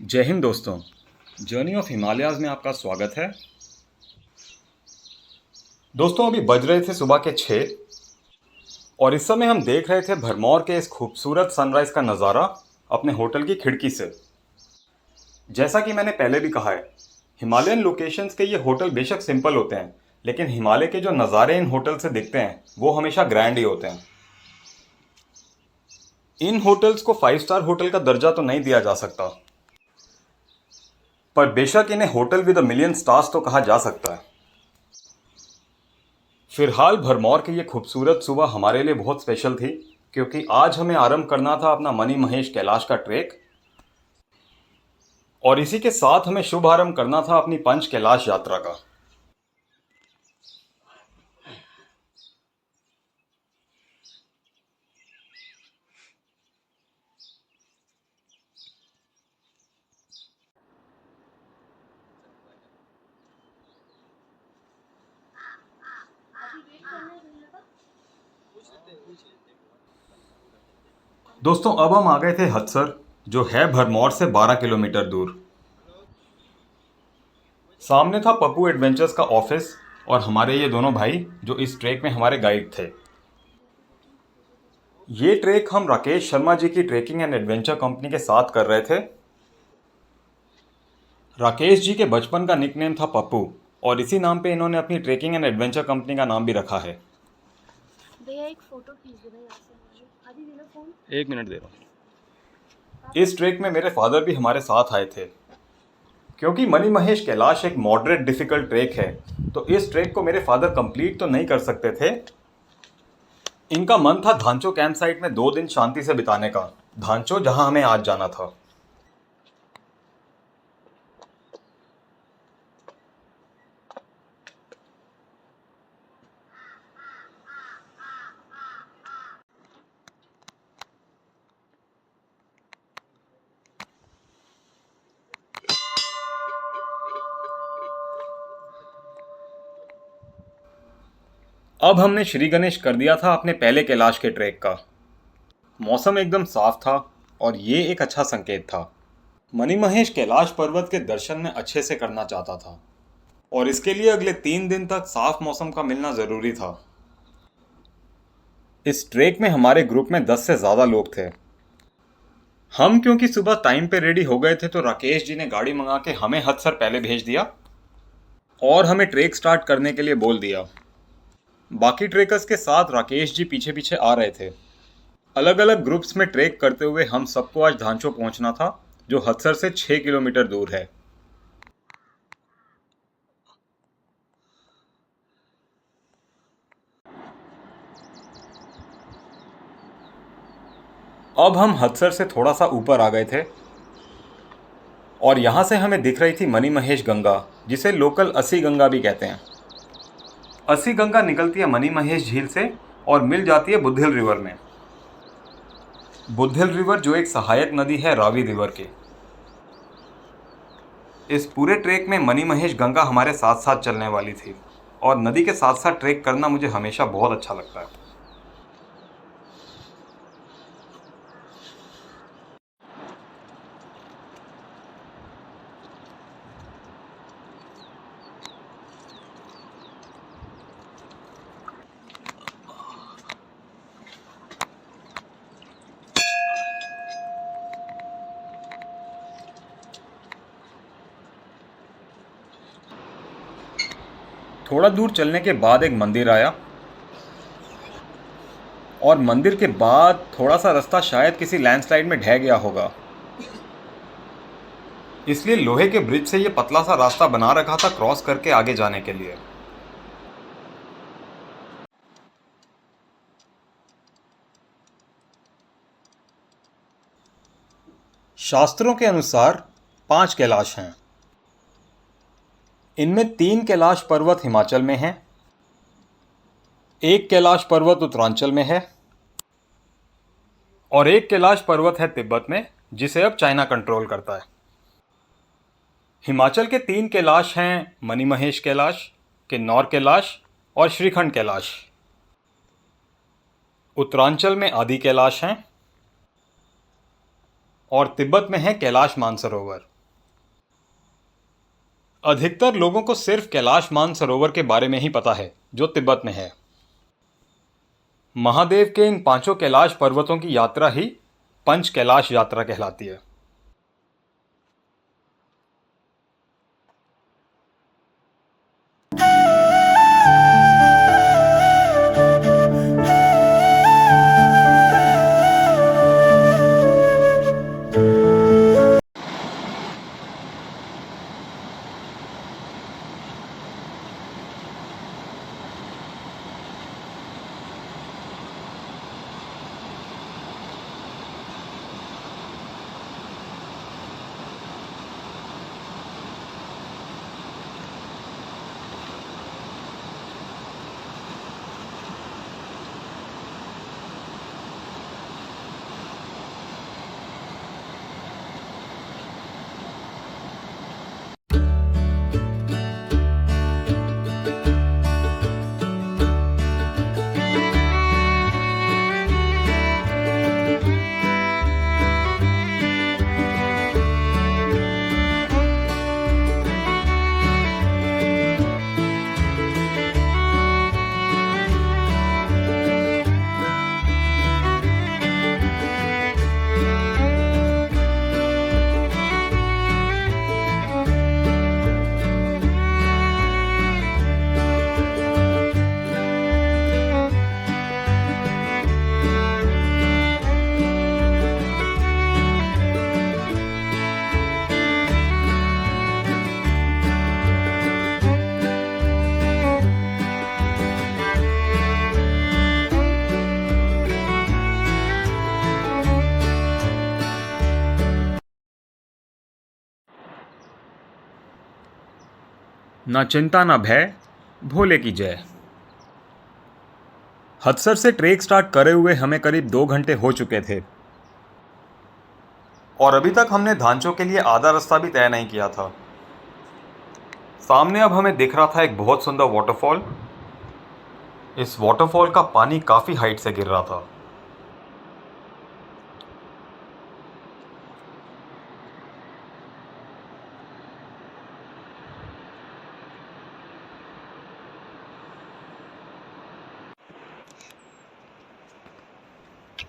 जय हिंद दोस्तों। Journey of Himalayas में आपका स्वागत है। दोस्तों अभी बज रहे थे सुबह के 6 और इस समय हम देख रहे थे भरमौर के इस खूबसूरत सनराइज़ का नज़ारा अपने होटल की खिड़की से। जैसा कि मैंने पहले भी कहा है, हिमालयन लोकेशंस के ये होटल बेशक सिंपल होते हैं, लेकिन हिमालय के जो नज़ारे इन होटल से दिखते हैं वो हमेशा ग्रैंड ही होते हैं। इन होटल्स को 5 स्टार होटल का दर्जा तो नहीं दिया जा सकता, पर बेशक इन्हें hotel with a million stars तो कहा जा सकता है। फिलहाल भरमौर की ये खूबसूरत सुबह हमारे लिए बहुत स्पेशल थी, क्योंकि आज हमें आरंभ करना था अपना मनी महेश कैलाश का ट्रैक, और इसी के साथ हमें शुभ आरंभ करना था अपनी पंच कैलाश यात्रा का। दोस्तों अब हम आ गए थे हदसर, जो है भरमौर से 12 किलोमीटर दूर। सामने था पप्पू एडवेंचर्स का ऑफिस और हमारे ये दोनों भाई जो इस ट्रैक में हमारे गाइड थे। ये ट्रैक हम राकेश शर्मा जी की ट्रैकिंग एंड एडवेंचर कंपनी के साथ कर रहे थे। राकेश जी के बचपन का निकनेम था पप्पू, और इसी नाम पे इन्होंने अपनी ट्रैकिंग एंड एडवेंचर कंपनी का नाम भी रखा है। भैया एक फोटो खींच दे भाई, यहाँ से अभी दे दो फोन। 1 मिनट दे रहा हूँ। इस ट्रैक में मेरे फादर भी हमारे साथ आए थे। क्योंकि मनी महेश कैलाश एक मॉडरेट डिफिकल्ट ट्रैक है, तो इस ट्रैक को मेरे फादर कंप्लीट तो नहीं कर सकते थे। इनका मन था धांचो कैंप साइट में 2 दिन शांति से बिताने का, धांचो जहां हमें आज जाना था। अब हमने श्री गणेश कर दिया था अपने पहले कैलाश के ट्रैक का। मौसम एकदम साफ था और ये एक अच्छा संकेत था। मनी महेश कैलाश पर्वत के दर्शन में अच्छे से करना चाहता था, और इसके लिए अगले 3 दिन तक साफ मौसम का मिलना ज़रूरी था। इस ट्रैक में हमारे ग्रुप में 10 से ज़्यादा लोग थे। हम क्योंकि सुबह टाइम पे रेडी हो गए थे, तो राकेश जी ने गाड़ी मंगा के हमें हदसर पहले भेज दिया और हमें ट्रैक स्टार्ट करने के लिए बोल दिया। बाकी ट्रेकर्स के साथ राकेश जी पीछे पीछे आ रहे थे। अलग अलग ग्रुप्स में ट्रैक करते हुए हम सबको आज धांचो पहुंचना था, जो हदसर से 6 किलोमीटर दूर है। अब हम हदसर से थोड़ा सा ऊपर आ गए थे और यहाँ से हमें दिख रही थी मनी महेश गंगा, जिसे लोकल अस्सी गंगा भी कहते हैं। अस्सी गंगा निकलती है मनी महेश झील से और मिल जाती है बुद्धिल रिवर में। बुद्धिल रिवर जो एक सहायक नदी है रावी रिवर की। इस पूरे ट्रैक में मनी महेश गंगा हमारे साथ साथ चलने वाली थी, और नदी के साथ साथ ट्रैक करना मुझे हमेशा बहुत अच्छा लगता है। थोड़ा दूर चलने के बाद एक मंदिर आया, और मंदिर के बाद थोड़ा सा रास्ता शायद किसी लैंडस्लाइड में ढह गया होगा, इसलिए लोहे के ब्रिज से ये पतला सा रास्ता बना रखा था क्रॉस करके आगे जाने के लिए। शास्त्रों के अनुसार 5 कैलाश हैं। इनमें 3 कैलाश पर्वत हिमाचल में हैं, एक कैलाश पर्वत उत्तरांचल में है, और एक कैलाश पर्वत है तिब्बत में, जिसे अब चाइना कंट्रोल करता है। हिमाचल के 3 कैलाश हैं मनी महेश कैलाश, किन्नौर कैलाश और श्रीखंड कैलाश। उत्तरांचल में आदि कैलाश हैं, और तिब्बत में है कैलाश मानसरोवर। अधिकतर लोगों को सिर्फ कैलाश मानसरोवर के बारे में ही पता है जो तिब्बत में है। महादेव के इन 5 कैलाश पर्वतों की यात्रा ही पंच कैलाश यात्रा कहलाती है। ना चिंता ना भय, भोले की जय। हदसर से ट्रेक स्टार्ट करे हुए हमें करीब 2 घंटे हो चुके थे और अभी तक हमने धांचों के लिए आधा रास्ता भी तय नहीं किया था। सामने अब हमें दिख रहा था एक बहुत सुंदर वाटरफॉल। इस वाटरफॉल का पानी काफ़ी हाइट से गिर रहा था।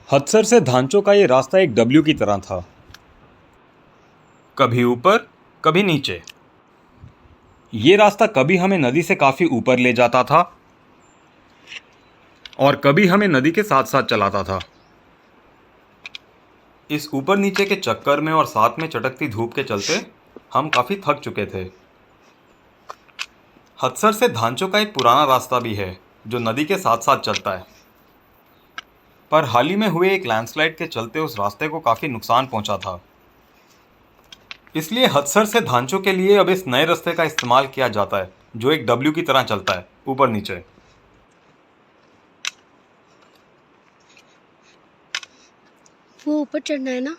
हदसर से धांचों का ये रास्ता एक डब्ल्यू की तरह था, कभी ऊपर कभी नीचे। ये रास्ता कभी हमें नदी से काफ़ी ऊपर ले जाता था और कभी हमें नदी के साथ साथ चलाता था। इस ऊपर नीचे के चक्कर में और साथ में चटकती धूप के चलते हम काफ़ी थक चुके थे। हदसर से धांचों का एक पुराना रास्ता भी है जो नदी के साथ साथ चलता है, पर हाल ही में हुए एक लैंडस्लाइड के चलते उस रास्ते को काफ़ी नुकसान पहुंचा था। इसलिए हदसर से धांचों के लिए अब इस नए रास्ते का इस्तेमाल किया जाता है जो एक डब्ल्यू की तरह चलता है ऊपर नीचे। वो ऊपर चढ़ना है ना?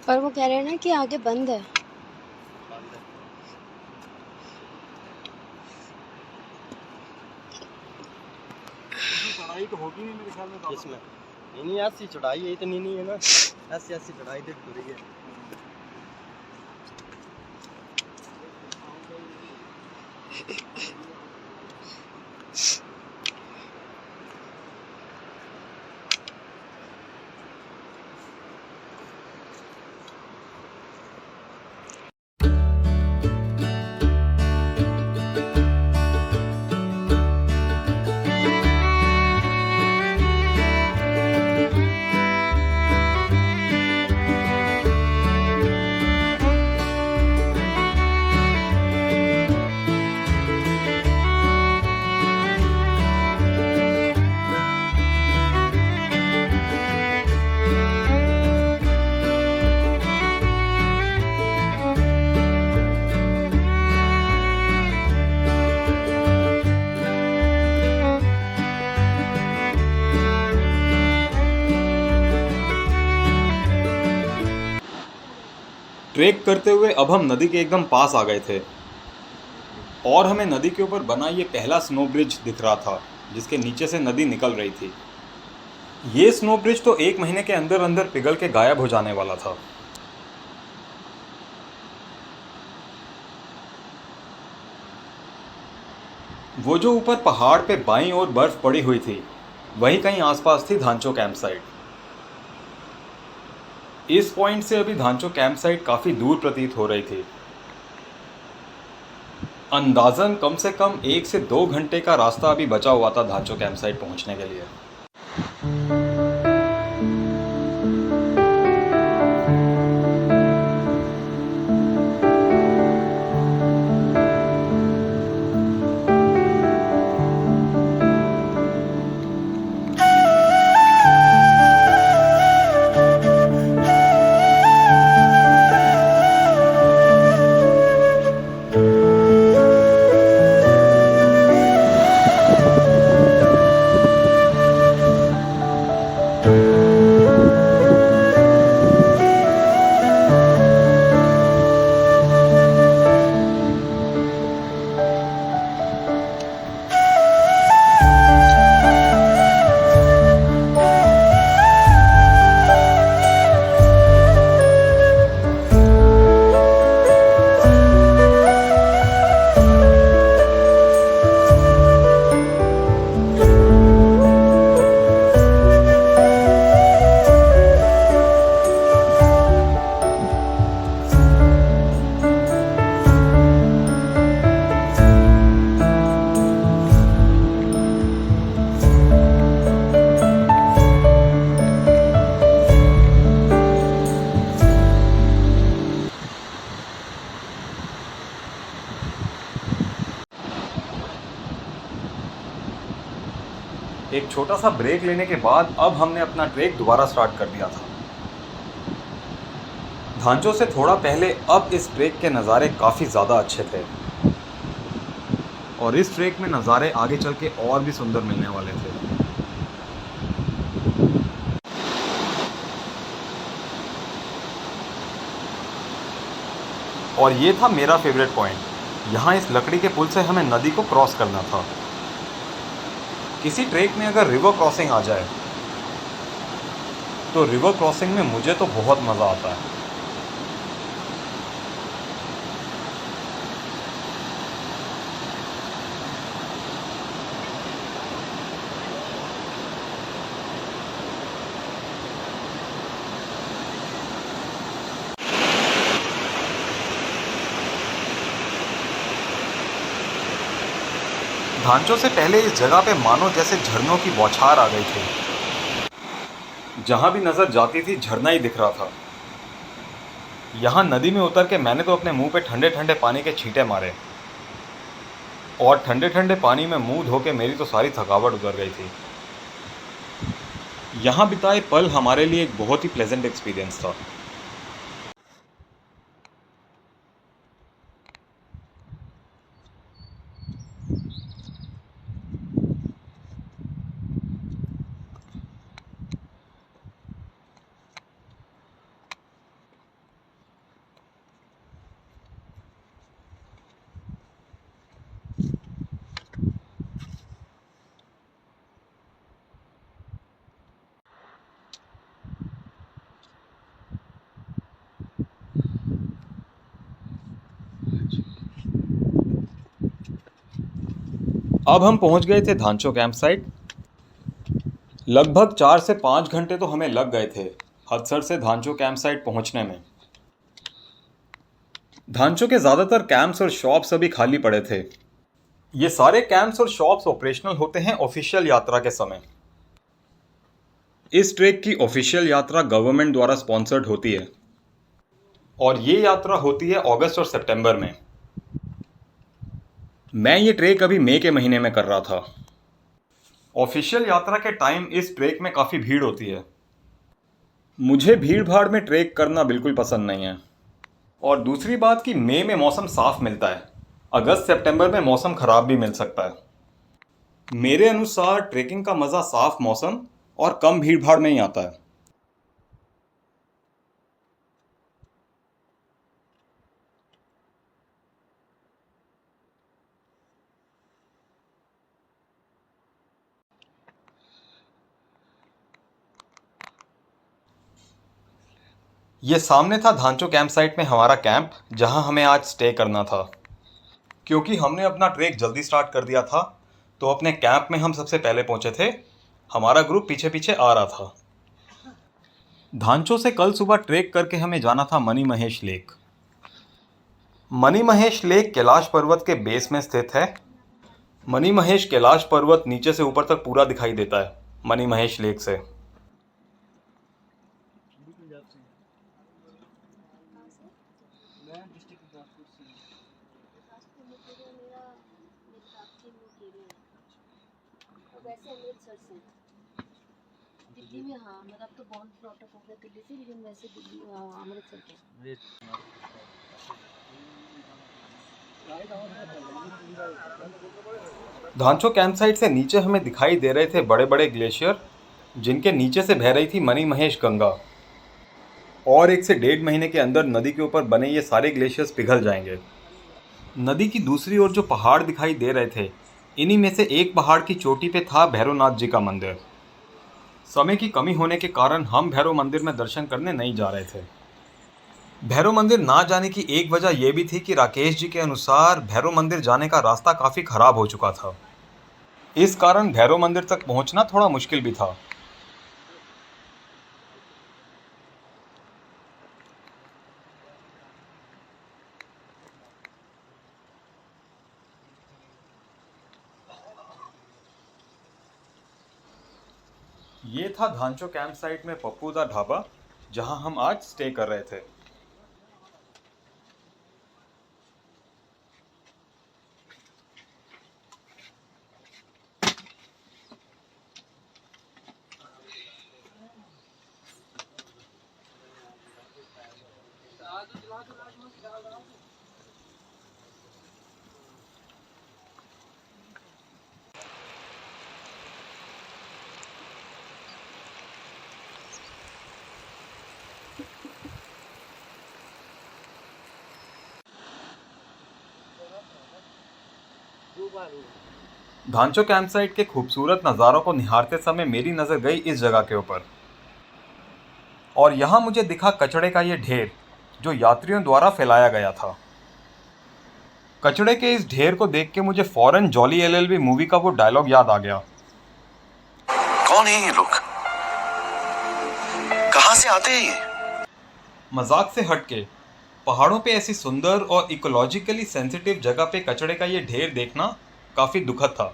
पर वो कह रहे हैं ना कि आगे बंद है। चढ़ाई तो होगी नहीं मेरे ख्याल में। इसमें नहीं ऐसी चढ़ाई है, इतनी नहीं है ना, ऐसी ऐसी चढ़ाई देख रही है। ट्रेक करते हुए अब हम नदी के एकदम पास आ गए थे और हमें नदी के ऊपर बना ये पहला स्नो ब्रिज दिख रहा था जिसके नीचे से नदी निकल रही थी। ये स्नो ब्रिज तो 1 महीने के अंदर अंदर पिघल के गायब हो जाने वाला था। वो जो ऊपर पहाड़ पे बाईं ओर बर्फ पड़ी हुई थी वही कहीं आसपास थी धांचो कैंप साइट। इस पॉइंट से अभी धांचो कैंप साइट काफ़ी दूर प्रतीत हो रही थी। अंदाजन कम से कम 1 से 2 घंटे का रास्ता अभी बचा हुआ था धांचो कैंप साइट पहुंचने के लिए। एक छोटा सा ब्रेक लेने के बाद अब हमने अपना ट्रेक दोबारा स्टार्ट कर दिया था। धांचो से थोड़ा पहले अब इस ट्रेक के नज़ारे काफ़ी ज़्यादा अच्छे थे और इस ट्रेक में नज़ारे आगे चल के और भी सुंदर मिलने वाले थे। और ये था मेरा फेवरेट पॉइंट। यहाँ इस लकड़ी के पुल से हमें नदी को क्रॉस करना था। किसी ट्रेक में अगर रिवर क्रॉसिंग आ जाए तो रिवर क्रॉसिंग में मुझे तो बहुत मज़ा आता है। धांचो से पहले इस जगह पे मानो जैसे झरनों की बौछार आ गई थी। जहाँ भी नज़र जाती थी झरना ही दिख रहा था। यहाँ नदी में उतर के मैंने तो अपने मुंह पे ठंडे ठंडे पानी के छींटे मारे और ठंडे ठंडे पानी में मुंह धो के मेरी तो सारी थकावट उतर गई थी। यहाँ बिताए पल हमारे लिए एक बहुत ही प्लेजेंट एक्सपीरियंस था। अब हम पहुंच गए थे धांचो कैंप साइट। लगभग 4 से 5 घंटे तो हमें लग गए थे हदसर से धांचो कैंप साइट पहुंचने में। धांचो के ज़्यादातर कैंप्स और शॉप्स अभी खाली पड़े थे। ये सारे कैंप्स और शॉप्स ऑपरेशनल होते हैं ऑफिशियल यात्रा के समय। इस ट्रेक की ऑफिशियल यात्रा गवर्नमेंट द्वारा स्पॉन्सर्ड होती है और ये यात्रा होती है अगस्त और सितंबर में। मैं ये ट्रेक अभी मई के महीने में कर रहा था। ऑफिशियल यात्रा के टाइम इस ट्रेक में काफ़ी भीड़ होती है। मुझे भीड़ भाड़ में ट्रेक करना बिल्कुल पसंद नहीं है। और दूसरी बात कि मई में मौसम साफ मिलता है, अगस्त सितंबर में मौसम ख़राब भी मिल सकता है। मेरे अनुसार ट्रेकिंग का मज़ा साफ मौसम और कम भीड़ भाड़ में ही आता है। ये सामने था धांचो कैंप साइट में हमारा कैंप, जहां हमें आज स्टे करना था। क्योंकि हमने अपना ट्रेक जल्दी स्टार्ट कर दिया था, तो अपने कैंप में हम सबसे पहले पहुंचे थे। हमारा ग्रुप पीछे पीछे आ रहा था। धांचो से कल सुबह ट्रेक करके हमें जाना था money Mahesh lake. Money Mahesh lake Kailash पर्वत के बेस में स्थित है। मनी महेश कैलाश पर्वत नीचे से ऊपर तक पूरा दिखाई देता है मनी महेश लेक से। वैसे अमृतसर से दिल्ली में, हाँ मतलब तो बहुत ब्रॉटअप हो गया दिल्ली से, लेकिन वैसे दिल्ली अमृतसर के। धांचो कैंप साइट से नीचे हमें दिखाई दे रहे थे बड़े बड़े ग्लेशियर, जिनके नीचे से बह रही थी मनी महेश गंगा। और 1 से 1.5 महीने के अंदर नदी के ऊपर बने ये सारे ग्लेशियर्स पिघल जाएंगे। नदी की दूसरी ओर जो पहाड़ दिखाई दे रहे थे, इन्हीं में से एक पहाड़ की चोटी पे था भैरवनाथ जी का मंदिर। समय की कमी होने के कारण हम भैरव मंदिर में दर्शन करने नहीं जा रहे थे। भैरव मंदिर ना जाने की एक वजह यह भी थी कि राकेश जी के अनुसार भैरव मंदिर जाने का रास्ता काफ़ी ख़राब हो चुका था। इस कारण भैरव मंदिर तक पहुंचना थोड़ा मुश्किल भी था। ये था धांचो कैंप साइट में पप्पू दा ढाबा, जहां हम आज स्टे कर रहे थे। धांचो कैंप साइट के खूबसूरत नज़ारों को निहारते समय मेरी नज़र गई इस जगह के ऊपर, और यहाँ मुझे दिखा कचड़े का ये ढेर जो यात्रियों द्वारा फैलाया गया था। कचड़े के इस ढेर को देख के मुझे फौरन जॉली एलएलबी मूवी का वो डायलॉग याद आ गया। कौन है ये लोग? कहां से आते हैं ये? मजाक से हटके पहाड़ों पे ऐसी सुंदर और इकोलॉजिकली सेंसिटिव जगह पे कचड़े का ये ढेर देखना काफ़ी दुखद था।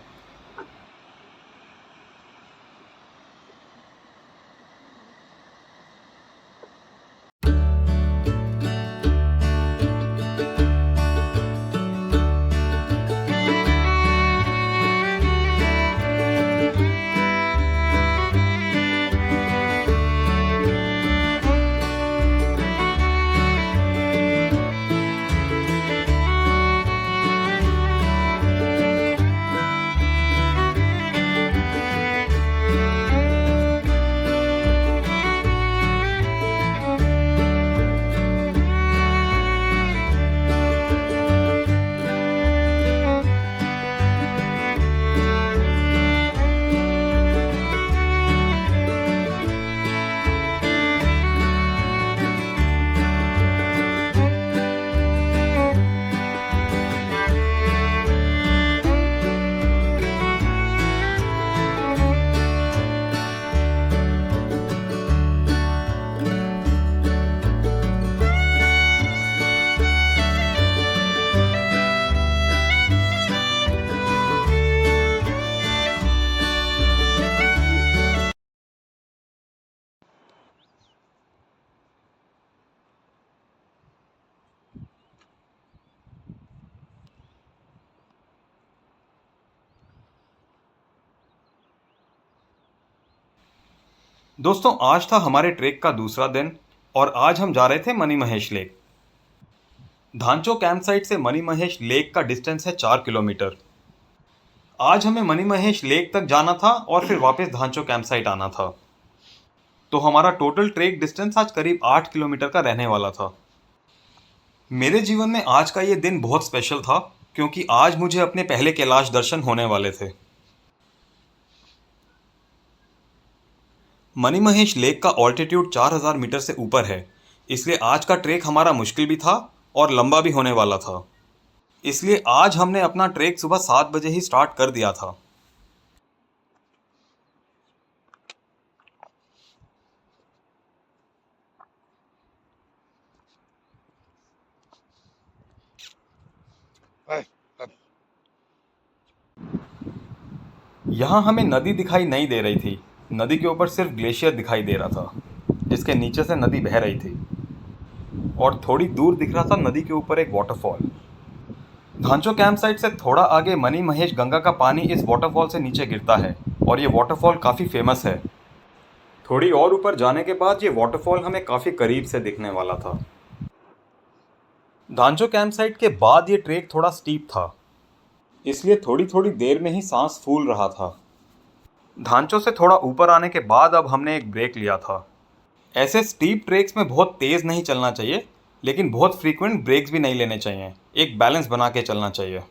दोस्तों, आज था हमारे ट्रेक का दूसरा दिन और आज हम जा रहे थे Mani Mahesh lake. Dhancho camp site से मनी महेश लेक का डिस्टेंस है 4 किलोमीटर। आज हमें मनी महेश लेक तक जाना था और फिर वापस धांचो कैंप साइट आना था, तो हमारा टोटल ट्रेक डिस्टेंस आज करीब 8 किलोमीटर का रहने वाला था। मेरे जीवन में आज का ये दिन बहुत स्पेशल था क्योंकि आज मुझे अपने पहले कैलाश दर्शन होने वाले थे। मनी महेश लेक का ऑल्टीट्यूड 4000 मीटर से ऊपर है, इसलिए आज का ट्रैक हमारा मुश्किल भी था और लंबा भी होने वाला था। इसलिए आज हमने अपना ट्रैक सुबह 7 बजे ही स्टार्ट कर दिया था। यहाँ हमें नदी दिखाई नहीं दे रही थी। नदी के ऊपर सिर्फ ग्लेशियर दिखाई दे रहा था, जिसके नीचे से नदी बह रही थी। और थोड़ी दूर दिख रहा था नदी के ऊपर एक वाटरफॉल। धांचो कैंप साइट से थोड़ा आगे मनी महेश गंगा का पानी इस वाटरफॉल से नीचे गिरता है और ये वाटरफॉल काफ़ी फेमस है। थोड़ी और ऊपर जाने के बाद ये वाटरफॉल हमें काफ़ी करीब से दिखने वाला था। धांचो कैंप साइट के बाद ये ट्रैक थोड़ा स्टीप था, इसलिए थोड़ी थोड़ी देर में ही सांस फूल रहा था। धांचो से थोड़ा ऊपर आने के बाद अब हमने एक ब्रेक लिया था। ऐसे स्टीप ट्रैक्स में बहुत तेज़ नहीं चलना चाहिए, लेकिन बहुत फ्रीक्वेंट ब्रेक्स भी नहीं लेने चाहिए। एक बैलेंस बना के चलना चाहिए।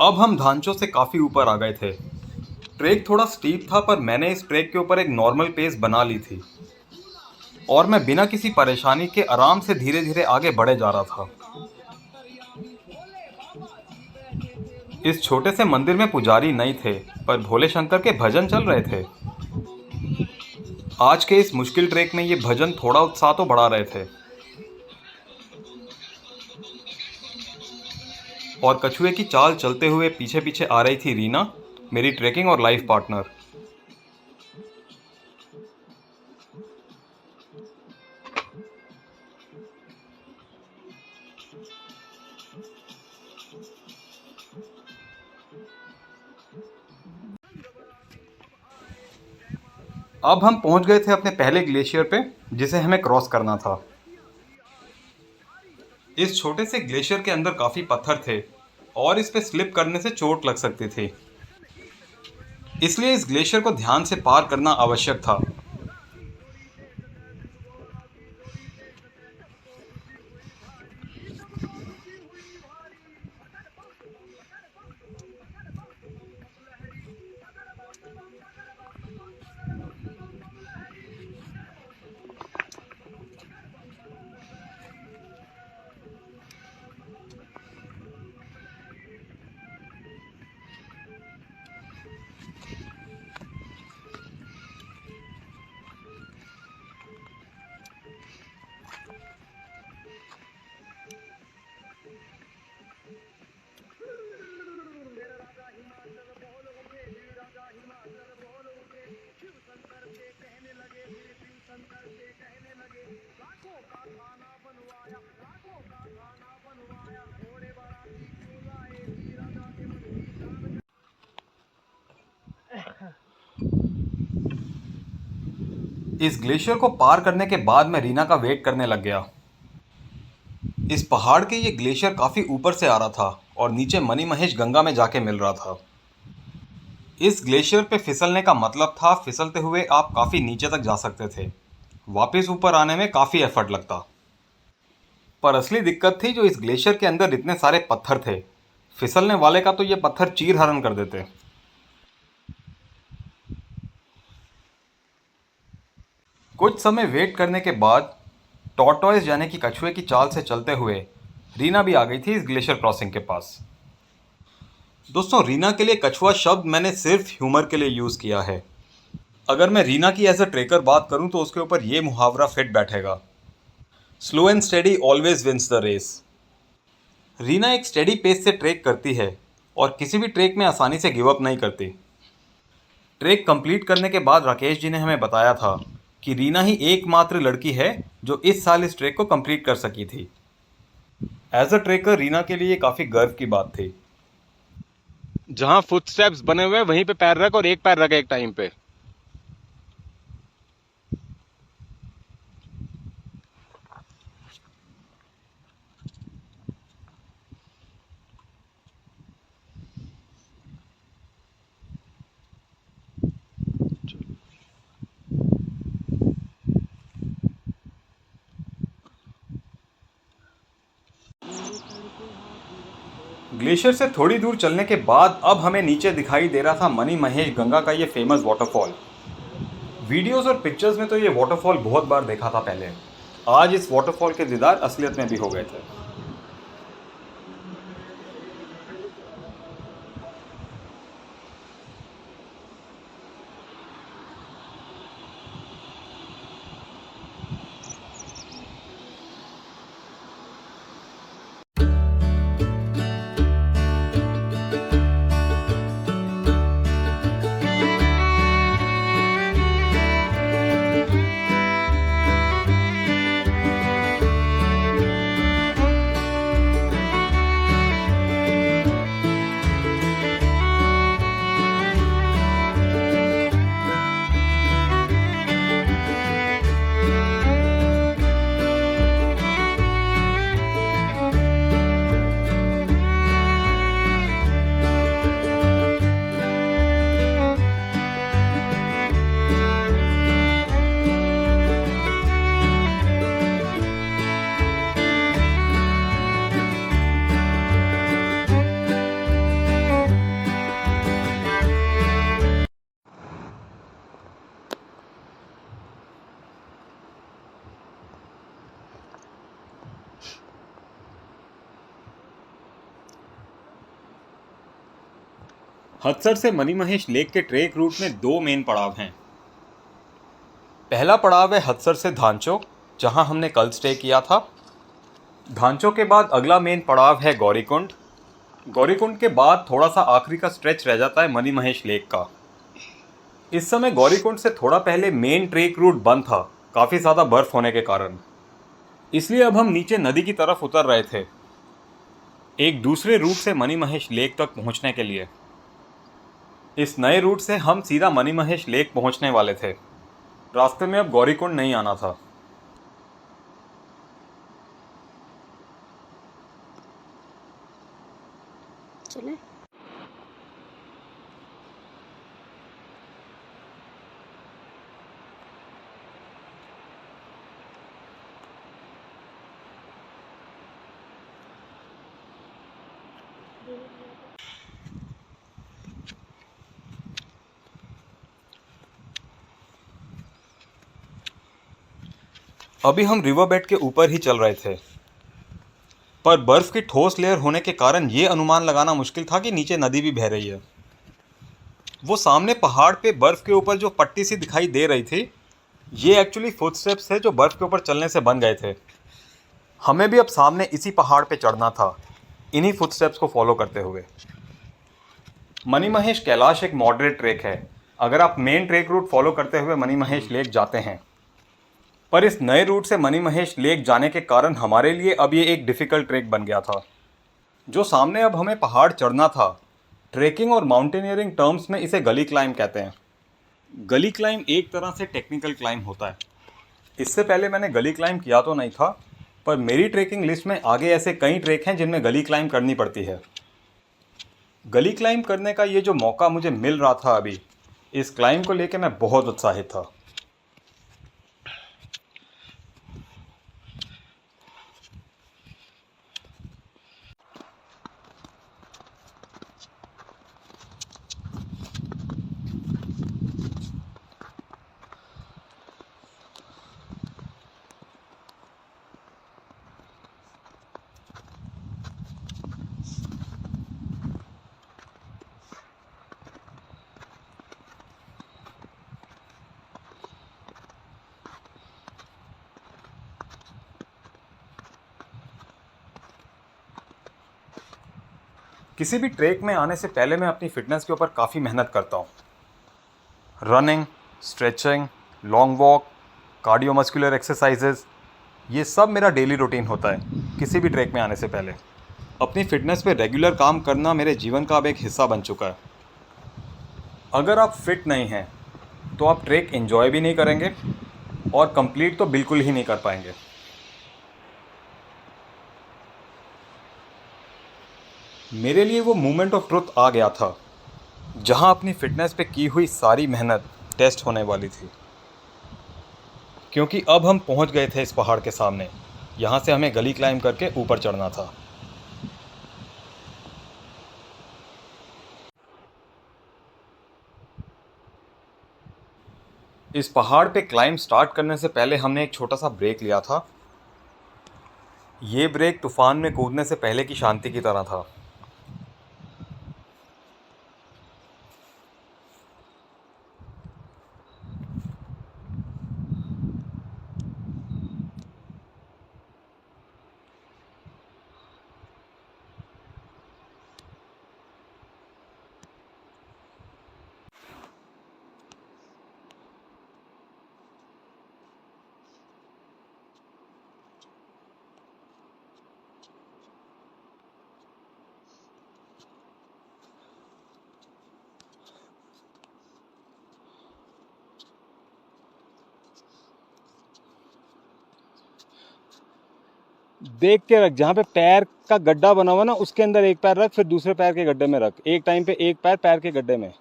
अब हम धांचो से काफ़ी ऊपर आ गए थे। ट्रैक थोड़ा स्टीप था, पर मैंने इस ट्रैक के ऊपर एक नॉर्मल पेस बना ली थी और मैं बिना किसी परेशानी के आराम से धीरे धीरे आगे बढ़े जा रहा था। इस छोटे से मंदिर में पुजारी नहीं थे, पर भोले शंकर के भजन चल रहे थे। आज के इस मुश्किल ट्रैक में ये भजन थोड़ा उत्साह तो बढ़ा रहे थे। और कछुए की चाल चलते हुए पीछे पीछे आ रही थी रीना, मेरी ट्रैकिंग और लाइफ पार्टनर। अब हम पहुंच गए थे अपने पहले ग्लेशियर पे, जिसे हमें क्रॉस करना था। इस छोटे से ग्लेशियर के अंदर काफ़ी पत्थर थे और इस पे स्लिप करने से चोट लग सकती थी, इसलिए इस ग्लेशियर को ध्यान से पार करना आवश्यक था। इस ग्लेशियर को पार करने के बाद मैं रीना का वेट करने लग गया। इस पहाड़ के ये ग्लेशियर काफ़ी ऊपर से आ रहा था और नीचे मनी महेश गंगा में जाके मिल रहा था। इस ग्लेशियर पे फिसलने का मतलब था फिसलते हुए आप काफ़ी नीचे तक जा सकते थे। वापस ऊपर आने में काफ़ी एफर्ट लगता। पर असली दिक्कत थी जो इस ग्लेशियर के अंदर इतने सारे पत्थर थे। फिसलने वाले का तो ये पत्थर चीर हरण कर देते। कुछ समय वेट करने के बाद टॉर्टॉइस यानी कि कछुए की चाल से चलते हुए रीना भी आ गई थी इस ग्लेशियर क्रॉसिंग के पास। दोस्तों, रीना के लिए कछुआ शब्द मैंने सिर्फ ह्यूमर के लिए यूज़ किया है। अगर मैं रीना की एज अ ट्रेकर बात करूं तो उसके ऊपर ये मुहावरा फिट बैठेगा, slow and steady always wins the race. Reena एक स्टेडी पेस से ट्रेक करती है और किसी भी ट्रेक में आसानी से गिव अप नहीं करती। ट्रेक कंप्लीट करने के बाद राकेश जी ने हमें बताया था कि रीना ही एकमात्र लड़की है जो इस साल इस ट्रेक को कंप्लीट कर सकी थी। एज अ ट्रेकर रीना के लिए काफ़ी गर्व की बात थी। जहां फुटस्टेप्स बने हुए हैं वहीं पे पैर रख और एक पैर रख एक टाइम पे। ग्लेशियर से थोड़ी दूर चलने के बाद अब हमें नीचे दिखाई दे रहा था मनी महेश गंगा का ये फेमस वाटरफॉल। वीडियोस और पिक्चर्स में तो ये वाटरफॉल बहुत बार देखा था पहले, आज इस वाटरफॉल के दीदार असलियत में भी हो गए थे। हदसर से मनी महेश लेक के ट्रेक रूट में दो मेन पड़ाव हैं। पहला पड़ाव है हदसर से धांचो, जहां हमने कल स्टे किया था। धांचो के बाद अगला मेन पड़ाव है गौरीकुंड। गौरीकुंड के बाद थोड़ा सा आखिरी का स्ट्रेच रह जाता है मनी महेश लेक का। इस समय गौरीकुंड से थोड़ा पहले मेन ट्रेक रूट बंद था, काफ़ी ज़्यादा बर्फ़ होने के कारण, इसलिए अब हम नीचे नदी की तरफ उतर रहे थे एक दूसरे रूट से मनी महेश लेक तक पहुंचने के लिए। इस नए रूट से हम सीधा मनी महेश लेक पहुंचने वाले थे। रास्ते में अब गौरीकुंड नहीं आना था। चले अभी हम रिवर बेड के ऊपर ही चल रहे थे, पर बर्फ़ की ठोस लेयर होने के कारण ये अनुमान लगाना मुश्किल था कि नीचे नदी भी बह रही है। वो सामने पहाड़ पे बर्फ़ के ऊपर जो पट्टी सी दिखाई दे रही थी, ये एक्चुअली फुटस्टेप्स थे जो बर्फ़ के ऊपर चलने से बन गए थे। हमें भी अब सामने इसी पहाड़ पे चढ़ना था, इन्हीं फुटस्टेप्स को फॉलो करते हुए। मनी महेश कैलाश एक मॉडरेट ट्रैक है अगर आप मेन ट्रैक रूट फॉलो करते हुए मनी महेश लेक जाते हैं, पर इस नए रूट से मनी महेश लेक जाने के कारण हमारे लिए अब ये एक डिफ़िकल्ट ट्रैक बन गया था। जो सामने अब हमें पहाड़ चढ़ना था, ट्रैकिंग और माउंटेनियरिंग टर्म्स में इसे गली क्लाइंब कहते हैं। गली क्लाइंब एक तरह से टेक्निकल क्लाइंब होता है। इससे पहले मैंने गली क्लाइंब किया तो नहीं था, पर मेरी ट्रैकिंग लिस्ट में आगे ऐसे कई ट्रैक हैं जिनमें गली क्लाइंब करनी पड़ती है। गली क्लाइंब करने का ये जो मौका मुझे मिल रहा था अभी, इस क्लाइंब को लेके मैं बहुत उत्साहित था। किसी भी ट्रैक में आने से पहले मैं अपनी फ़िटनेस के ऊपर काफ़ी मेहनत करता हूँ। Running, stretching, long walk, cardiomuscular exercises, ये सब मेरा डेली रूटीन होता है किसी भी ट्रैक में आने से पहले। अपनी फ़िटनेस पे रेगुलर काम करना मेरे जीवन का अब एक हिस्सा बन चुका है। अगर आप फिट नहीं हैं तो आप ट्रैक एंजॉय भी नहीं करेंगे और कंप्लीट तो बिल्कुल ही नहीं कर पाएंगे। मेरे लिए वो मोमेंट ऑफ ट्रुथ आ गया था जहां अपनी फ़िटनेस पे की हुई सारी मेहनत टेस्ट होने वाली थी, क्योंकि अब हम पहुंच गए थे इस पहाड़ के सामने। यहाँ से हमें गली क्लाइंब करके ऊपर चढ़ना था। इस पहाड़ पे क्लाइंब स्टार्ट करने से पहले हमने एक छोटा सा ब्रेक लिया था। ये ब्रेक तूफान में कूदने से पहले की शांति की तरह था। देख के रख, जहाँ पे पैर का गड्ढा बना हुआ ना उसके अंदर एक पैर रख, फिर दूसरे पैर के गड्ढे में रख। एक टाइम पे एक पैर पैर के गड्ढे में।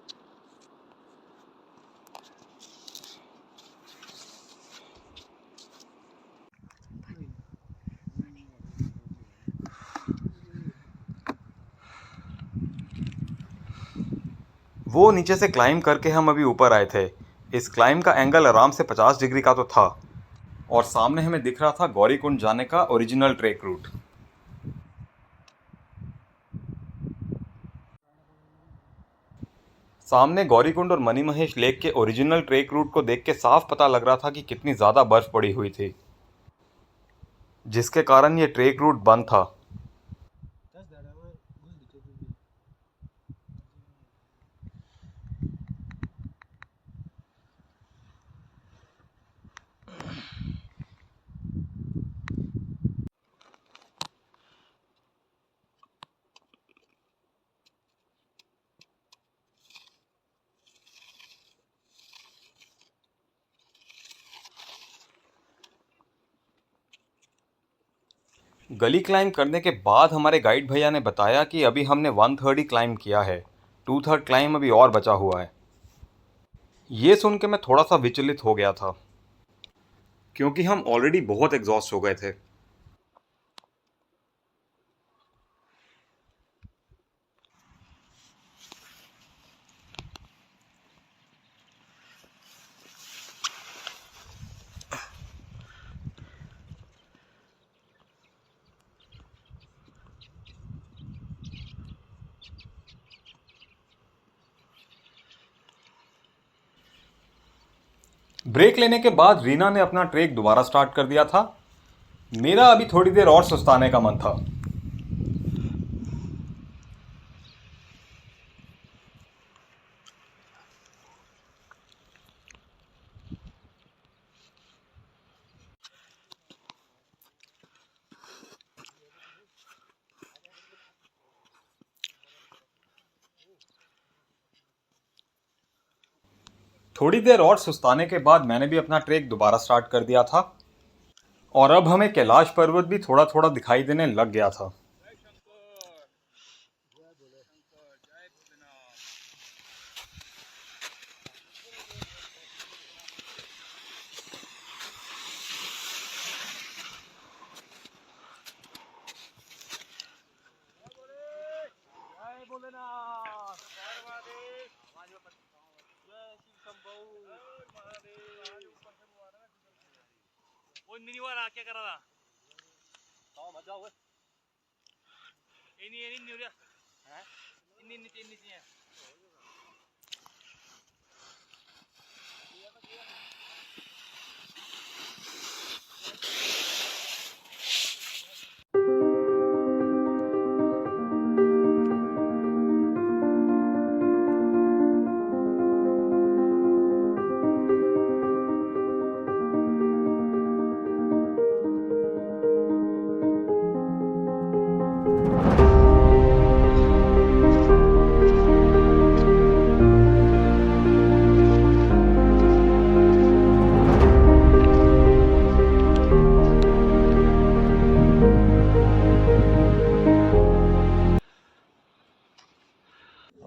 वो नीचे से क्लाइंब करके हम अभी ऊपर आए थे। इस क्लाइंब का एंगल आराम से 50 डिग्री का तो था, और सामने हमें दिख रहा था गौरीकुंड जाने का ओरिजिनल ट्रेक रूट। सामने गौरीकुंड और मणिमहेश लेक के ओरिजिनल ट्रेक रूट को देख के साफ पता लग रहा था कि कितनी ज़्यादा बर्फ़ पड़ी हुई थी, जिसके कारण ये ट्रेक रूट बंद था। गली क्लाइंब करने के बाद हमारे गाइड भैया ने बताया कि अभी हमने 1/3 ही क्लाइंब किया है, 2/3 क्लाइंब अभी और बचा हुआ है। ये सुन के मैं थोड़ा सा विचलित हो गया था, क्योंकि हम ऑलरेडी बहुत एग्जॉस्ट हो गए थे। ब्रेक लेने के बाद रीना ने अपना ट्रेक दोबारा स्टार्ट कर दिया था। मेरा अभी थोड़ी देर और सुस्ताने का मन था। थोड़ी देर और सुस्ताने के बाद मैंने भी अपना ट्रेक दोबारा स्टार्ट कर दिया था, और अब हमें कैलाश पर्वत भी थोड़ा थोड़ा दिखाई देने लग गया था। मिनी वाला क्या कर रहा था मजा हुआ इन्हीं इन्हीं न्यूरिया हैं इन्हीं इन्हीं इन्हीं हैं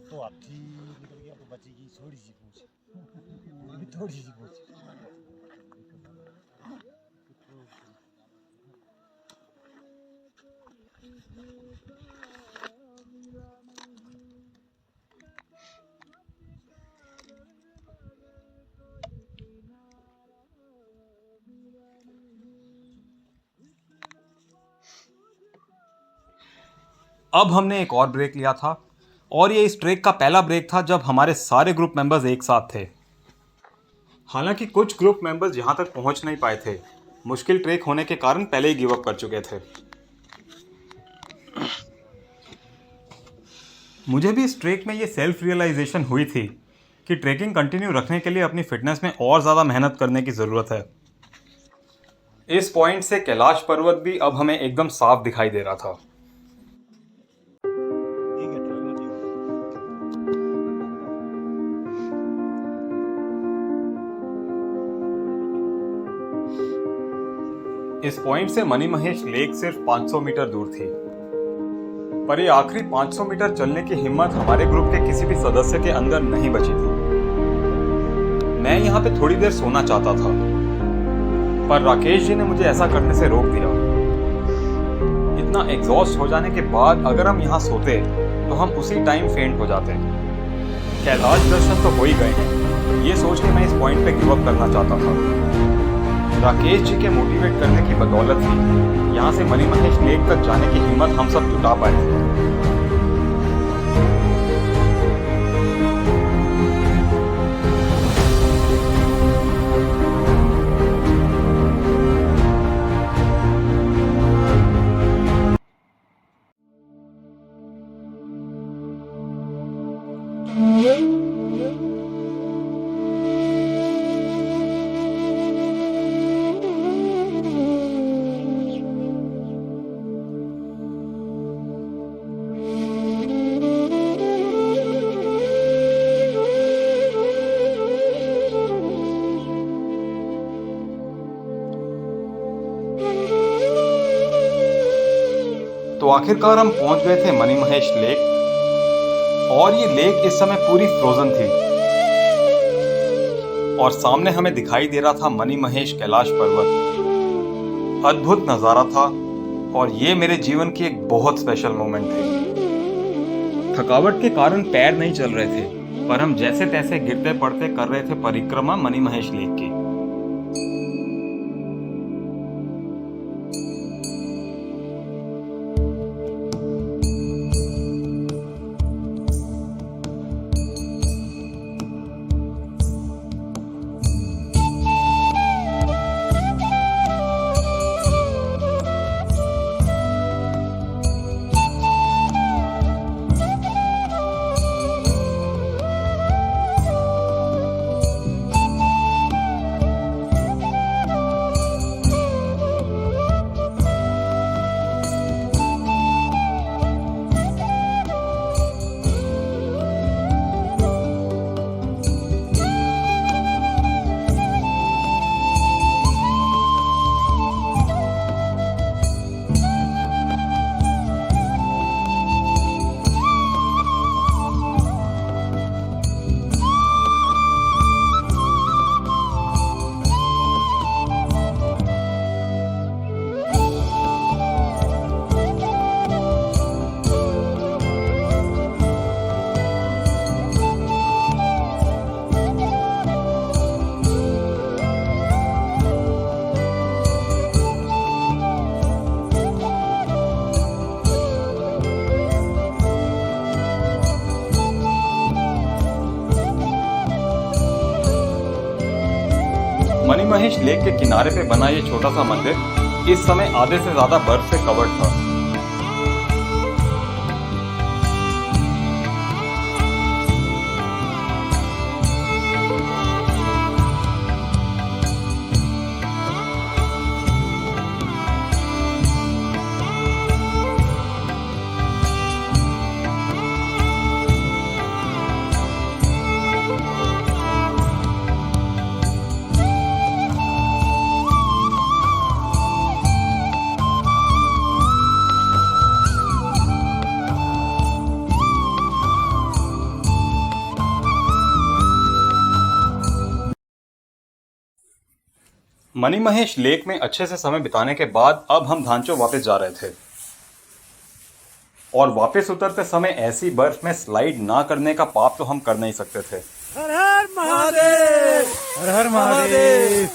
तो हाथी निकल गया तो बचेगी थोड़ी सी पूछ थोड़ी सी पूछ अब हमने एक और ब्रेक लिया था और ये इस ट्रैक का पहला ब्रेक था जब हमारे सारे ग्रुप मेंबर्स एक साथ थे। हालांकि कुछ ग्रुप मेंबर्स यहाँ तक पहुँच नहीं पाए थे, मुश्किल ट्रैक होने के कारण पहले ही गिव अप कर चुके थे। मुझे भी इस ट्रैक में ये सेल्फ रियलाइजेशन हुई थी कि ट्रैकिंग कंटिन्यू रखने के लिए अपनी फिटनेस में और ज़्यादा मेहनत करने की ज़रूरत है। इस पॉइंट से कैलाश पर्वत भी अब हमें एकदम साफ दिखाई दे रहा था। इस पॉइंट से मनी महेश लेक सिर्फ 500 मीटर दूर थी, पर ये आखिरी 500 मीटर चलने की हिम्मत हमारे ग्रुप के किसी भी सदस्य के अंदर नहीं बची थी। मैं यहाँ पे थोड़ी देर सोना चाहता था, पर राकेश जी ने मुझे ऐसा करने से रोक दिया। इतना एग्जॉस्ट हो जाने के बाद अगर हम यहाँ सोते तो हम उसी टाइम फेंट हो जाते। कैलाश दर्शन तो हो ही गए हैं, ये सोच के मैं इस पॉइंट पे गिव अप करना चाहता था। राकेश जी के मोटिवेट करने की बदौलत ही यहाँ से मनी महेश लेक तक जाने की हिम्मत हम सब जुटा पाए थे। तो आखिरकार हम पहुंच गए थे मनी महेश लेक, और ये लेक इस समय पूरी फ्रोजन थी और सामने हमें दिखाई दे रहा था मनी महेश कैलाश पर्वत। अद्भुत नज़ारा था और ये मेरे जीवन की एक बहुत स्पेशल मोमेंट थी। थकावट के कारण पैर नहीं चल रहे थे, पर हम जैसे तैसे गिरते पड़ते कर रहे थे परिक्रमा मनी महेश लेक की। मनी महेश लेक के किनारे पे बना ये छोटा सा मंदिर इस समय आधे से ज्यादा बर्फ से कवर्ड था। मनी महेश लेक में अच्छे से समय बिताने के बाद अब हम धांचो वापस जा रहे थे, और वापस उतरते समय ऐसी बर्फ में स्लाइड ना करने का पाप तो हम कर नहीं सकते थे। हर हर महादेव, हर हर महादेव।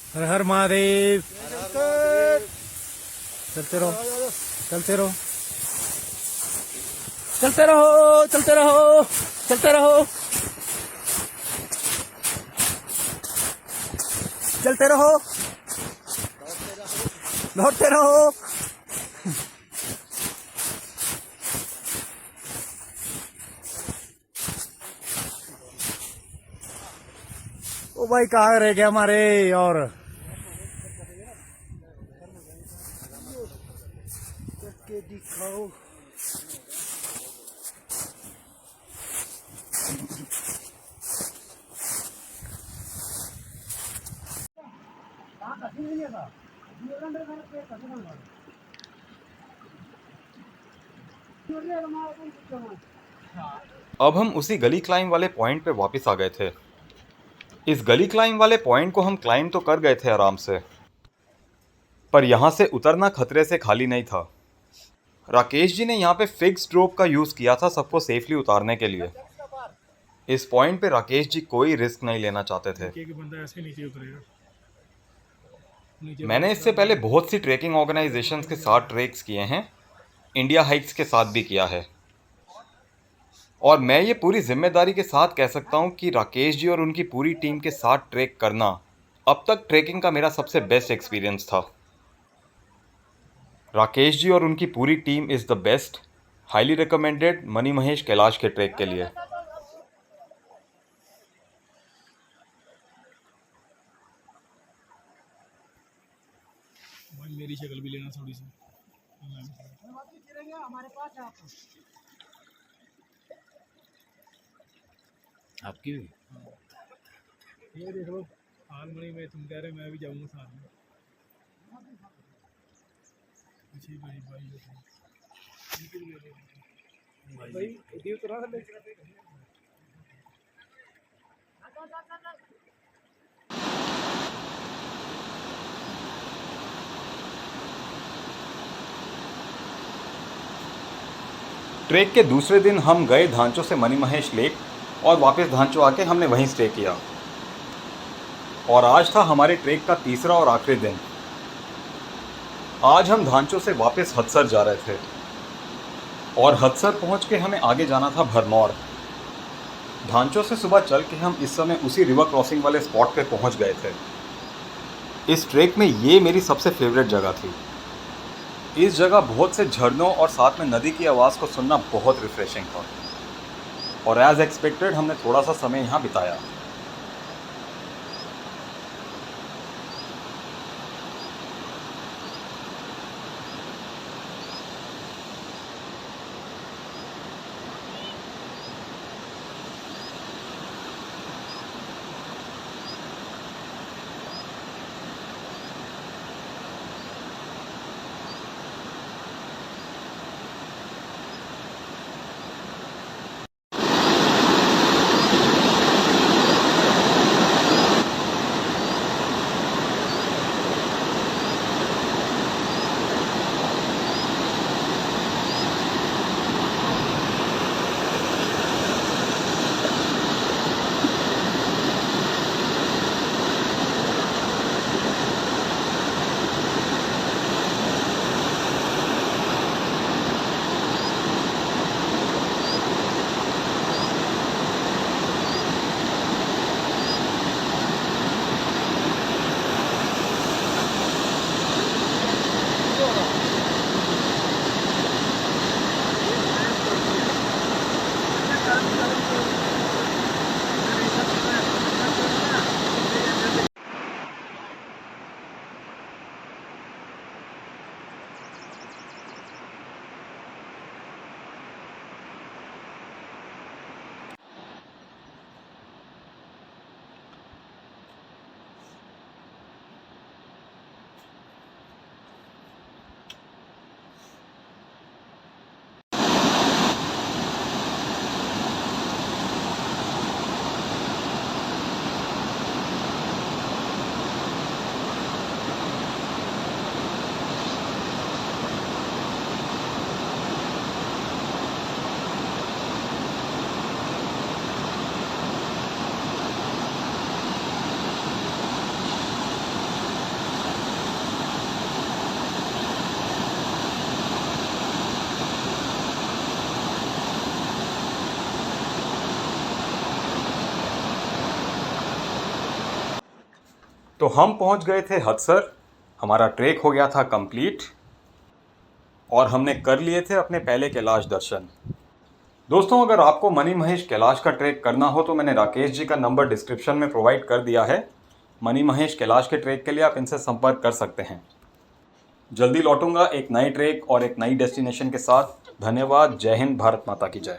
हर हर महादेव। चलते रहो, चलते रहो, चलते रहो, चलते रहो, चलते रहो, चलते रहो, लौटते रहो। ओ भाई कहाँ रह गए हमारे और करके दिखाओ। अब हम उसी गली क्लाइंब वाले पॉइंट पे वापस आ गए थे। इस गली क्लाइंब वाले पॉइंट को हम क्लाइंब तो कर गए थे आराम से, पर यहाँ से उतरना खतरे से खाली नहीं था। राकेश जी ने यहाँ पे फिक्स्ड रोप का यूज़ किया था सबको सेफली उतारने के लिए। इस पॉइंट पे राकेश जी कोई रिस्क नहीं लेना चाहते थे। मैंने इससे पहले बहुत सी ट्रेकिंग ऑर्गेनाइजेशंस के साथ ट्रेक्स किए हैं, इंडिया हाइक्स के साथ भी किया है, और मैं ये पूरी जिम्मेदारी के साथ कह सकता हूँ कि राकेश जी और उनकी पूरी टीम के साथ ट्रैक करना अब तक ट्रैकिंग का मेरा सबसे बेस्ट एक्सपीरियंस था। राकेश जी और उनकी पूरी team is the best, highly recommended money Mahesh Kailash के ट्रैक के लिए। मेरी शक्ल भी लेना थोड़ी सी। आपकी भी ये देख लो हाल मणि में, तुम कह रहे मैं भी जाऊंगा साथ में। पीछे भाई भाई उतरा ट्रैक के दूसरे दिन हम गए धांचो से मनी महेश लेक, और वापस धांचो आके हमने वहीं स्टे किया। और आज था हमारे ट्रैक का तीसरा और आखिरी दिन। आज हम धांचो से वापस हदसर जा रहे थे, और हदसर पहुंच के हमें आगे जाना था भरनौर। धांचो से सुबह चल के हम इस समय उसी रिवर क्रॉसिंग वाले स्पॉट पे पहुंच गए थे। इस ट्रैक में ये मेरी सबसे फेवरेट जगह थी। इस जगह बहुत से झरनों और साथ में नदी की आवाज़ को सुनना बहुत रिफ्रेशिंग था, और एज एक्सपेक्टेड हमने थोड़ा सा समय यहाँ बिताया। तो हम पहुंच गए थे हदसर, हमारा ट्रैक हो गया था कंप्लीट और हमने कर लिए थे अपने पहले कैलाश दर्शन। दोस्तों, अगर आपको मनी महेश कैलाश का ट्रैक करना हो तो मैंने राकेश जी का नंबर डिस्क्रिप्शन में प्रोवाइड कर दिया है। मनी महेश कैलाश के ट्रैक के लिए आप इनसे संपर्क कर सकते हैं। जल्दी लौटूंगा एक नए ट्रैक और एक नई डेस्टिनेशन के साथ। धन्यवाद। जय हिंद, भारत माता की जय।